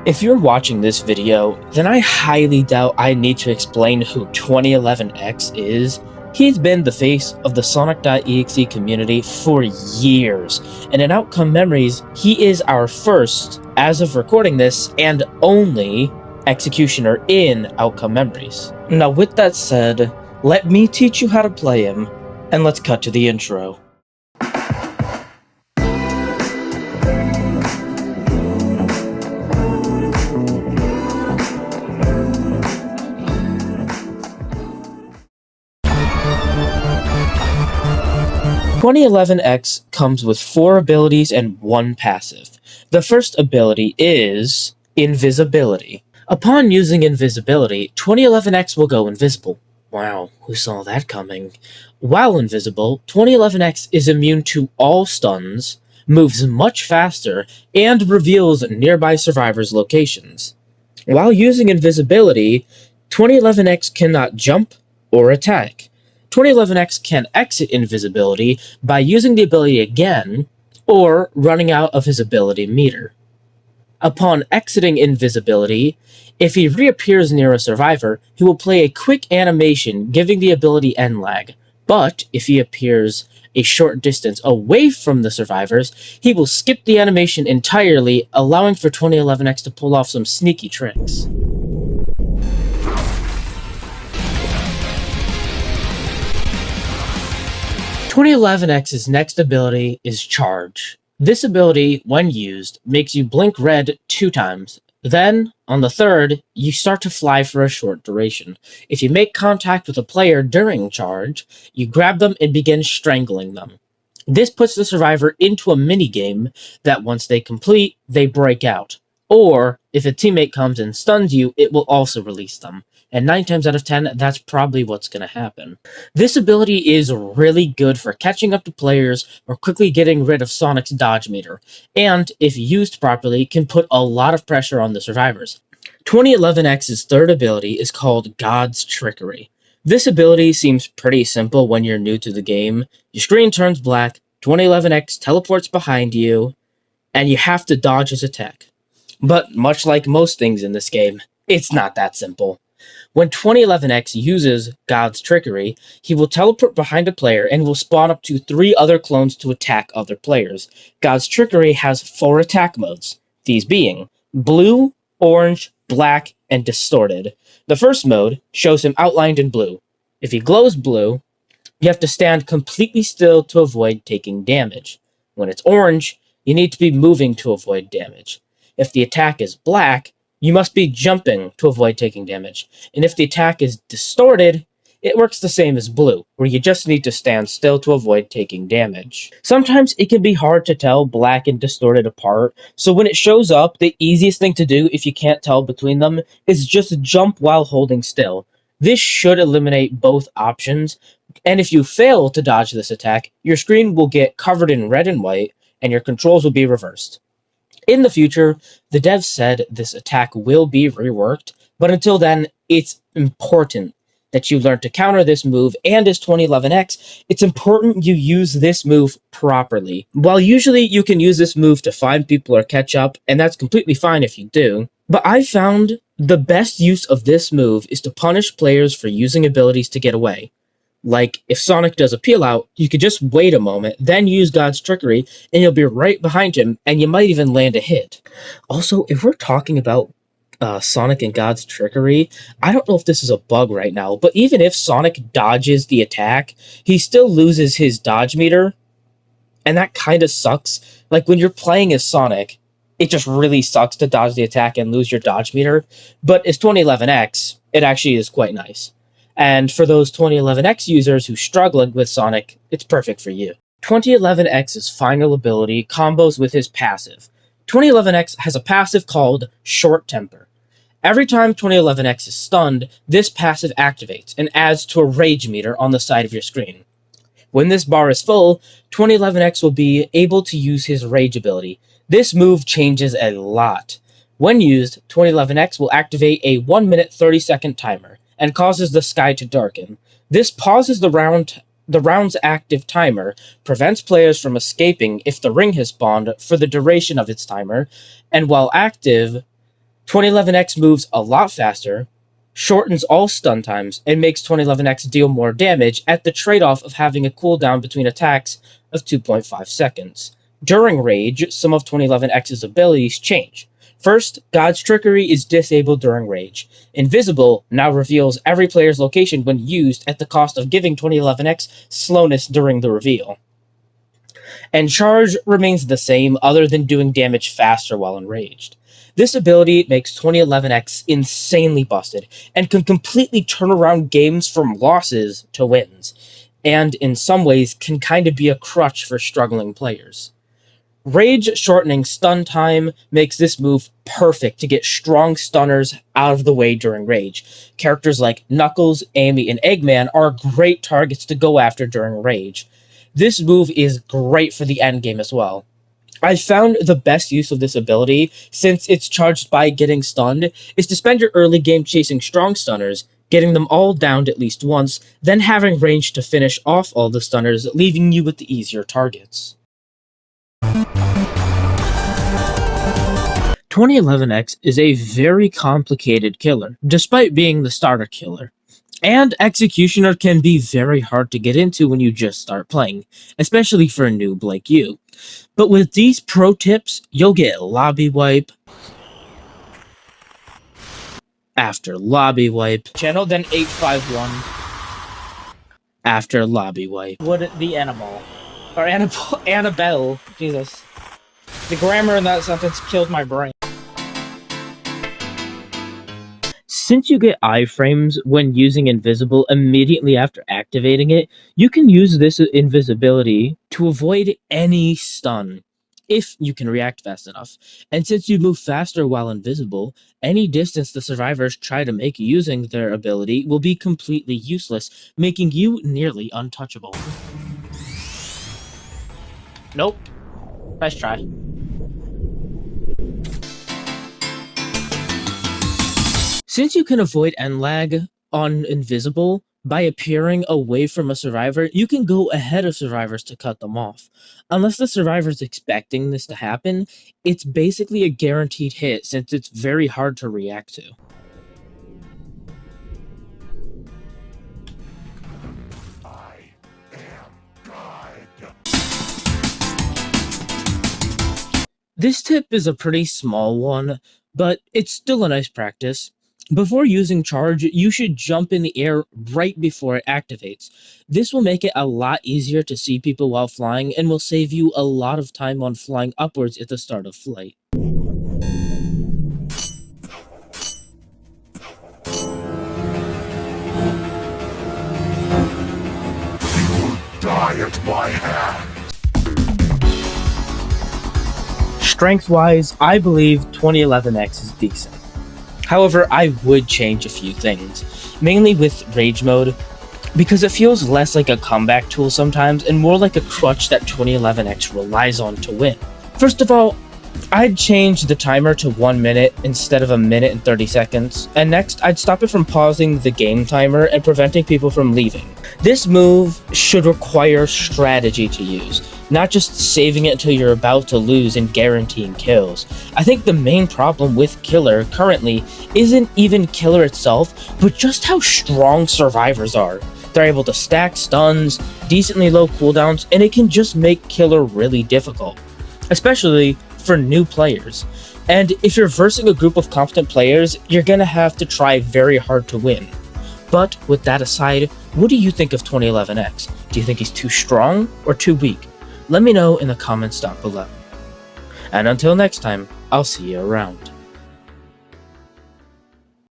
If you're watching this video, then I highly doubt I need to explain who 2011X is. He's been the face of the Sonic.exe community for years, and in Outcome Memories, he is our first, as of recording this, and only executioner in Outcome Memories. Now with that said, let me teach you how to play him, and let's cut to the intro. (2011X) comes with 4 abilities and 1 passive. The first ability is Invisibility. Upon using Invisibility, 2011X will go invisible. Wow, who saw that coming? While invisible, 2011X is immune to all stuns, moves much faster, and reveals nearby survivors' locations. While using Invisibility, 2011X cannot jump or attack. 2011X can exit invisibility by using the ability again, or running out of his ability meter. Upon exiting invisibility, if he reappears near a survivor, he will play a quick animation giving the ability end lag, but if he appears a short distance away from the survivors, he will skip the animation entirely, allowing for 2011X to pull off some sneaky tricks. (2011X's next ability is Charge. This ability, when used, makes you blink red 2 times. Then, on the third, you start to fly for a short duration. If you make contact with a player during Charge, you grab them and begin strangling them. This puts the survivor into a minigame that once they complete, they break out. Or, if a teammate comes and stuns you, it will also release them. And 9 times out of 10, that's probably what's going to happen. This ability is really good for catching up to players or quickly getting rid of Sonic's dodge meter, and, if used properly, can put a lot of pressure on the survivors. 2011X's third ability is called God's Trickery. This ability seems pretty simple when you're new to the game. Your screen turns black, 2011X teleports behind you, and you have to dodge his attack. But much like most things in this game, it's not that simple. When 2011X uses God's Trickery, he will teleport behind a player and will spawn up to 3 other clones to attack other players. God's Trickery has 4 attack modes, these being Blue, Orange, Black, and Distorted. The first mode shows him outlined in blue. If he glows blue, you have to stand completely still to avoid taking damage. When it's orange, you need to be moving to avoid damage. If the attack is black, you must be jumping to avoid taking damage. And if the attack is distorted, it works the same as blue, where you just need to stand still to avoid taking damage. Sometimes it can be hard to tell black and distorted apart, so when it shows up, the easiest thing to do if you can't tell between them is just jump while holding still. This should eliminate both options, and if you fail to dodge this attack, your screen will get covered in red and white, and your controls will be reversed. In the future, the devs said this attack will be reworked, but until then, it's important that you learn to counter this move, and as 2011X, it's important you use this move properly. While usually you can use this move to find people or catch up, and that's completely fine if you do, but I found the best use of this move is to punish players for using abilities to get away. Like, if Sonic does a peel out, you could just wait a moment, then use God's Trickery, and you'll be right behind him, and you might even land a hit. Also, if we're talking about Sonic and God's Trickery, I don't know if this is a bug right now, but even if Sonic dodges the attack, he still loses his dodge meter, and that kind of sucks. Like, when you're playing as Sonic, it just really sucks to dodge the attack and lose your dodge meter, but as 2011X, it actually is quite nice. And for those 2011X users who struggled with Sonic, it's perfect for you. 2011X's final ability combos with his passive. 2011X has a passive called Short Temper. Every time 2011X is stunned, this passive activates and adds to a rage meter on the side of your screen. When this bar is full, 2011X will be able to use his rage ability. This move changes a lot. When used, 2011X will activate a 1 minute 30-second timer and causes the sky to darken. This pauses the round's active timer, prevents players from escaping if the ring has spawned for the duration of its timer, and while active, 2011X moves a lot faster, shortens all stun times, and makes 2011X deal more damage at the trade-off of having a cooldown between attacks of 2.5 seconds. During Rage, some of 2011X's abilities change. First, God's Trickery is disabled during Rage. Invisible now reveals every player's location when used at the cost of giving 2011X slowness during the reveal. And Charge remains the same other than doing damage faster while enraged. This ability makes 2011X insanely busted and can completely turn around games from losses to wins, and in some ways can kind of be a crutch for struggling players. Rage shortening stun time makes this move perfect to get strong stunners out of the way during Rage. Characters like Knuckles, Amy, and Eggman are great targets to go after during Rage. This move is great for the endgame as well. I found the best use of this ability, since it's charged by getting stunned, is to spend your early game chasing strong stunners, getting them all downed at least once, then having range to finish off all the stunners, leaving you with the easier targets. 2011X is a very complicated killer, despite being the starter killer. And Executioner can be very hard to get into when you just start playing, especially for a noob like you. But with these pro tips, you'll get lobby wipe after lobby wipe, channel, then 851. after lobby wipe. Would it be Annabelle? Or Annabelle. Jesus. The grammar in that sentence killed my brain. Since you get iframes when using invisible immediately after activating it, you can use this invisibility to avoid any stun, if you can react fast enough. And since you move faster while invisible, any distance the survivors try to make using their ability will be completely useless, making you nearly untouchable. Nope. Nice try. Since you can avoid end lag on invisible by appearing away from a survivor, you can go ahead of survivors to cut them off. Unless the survivor's expecting this to happen, it's basically a guaranteed hit since it's very hard to react to. I am God. This tip is a pretty small one, but it's still a nice practice. Before using Charge, you should jump in the air right before it activates. This will make it a lot easier to see people while flying and will save you a lot of time on flying upwards at the start of flight. Die at my hand. Strength-wise, I believe 2011X is decent. However, I would change a few things, mainly with Rage mode, because it feels less like a comeback tool sometimes and more like a crutch that 2011X relies on to win. First of all, I'd change the timer to 1 minute instead of 1 minute and 30 seconds, and next I'd stop it from pausing the game timer and preventing people from leaving. This move should require strategy to use, not just saving it until you're about to lose and guaranteeing kills. I think the main problem with Killer currently isn't even Killer itself, but just how strong survivors are. They're able to stack stuns, decently low cooldowns, and it can just make Killer really difficult, especially for new players. And if you're versing a group of competent players, you're gonna have to try very hard to win. But with that aside, what do you think of 2011X? Do you think he's too strong or too weak? Let me know in the comments down below. And until next time, I'll see you around.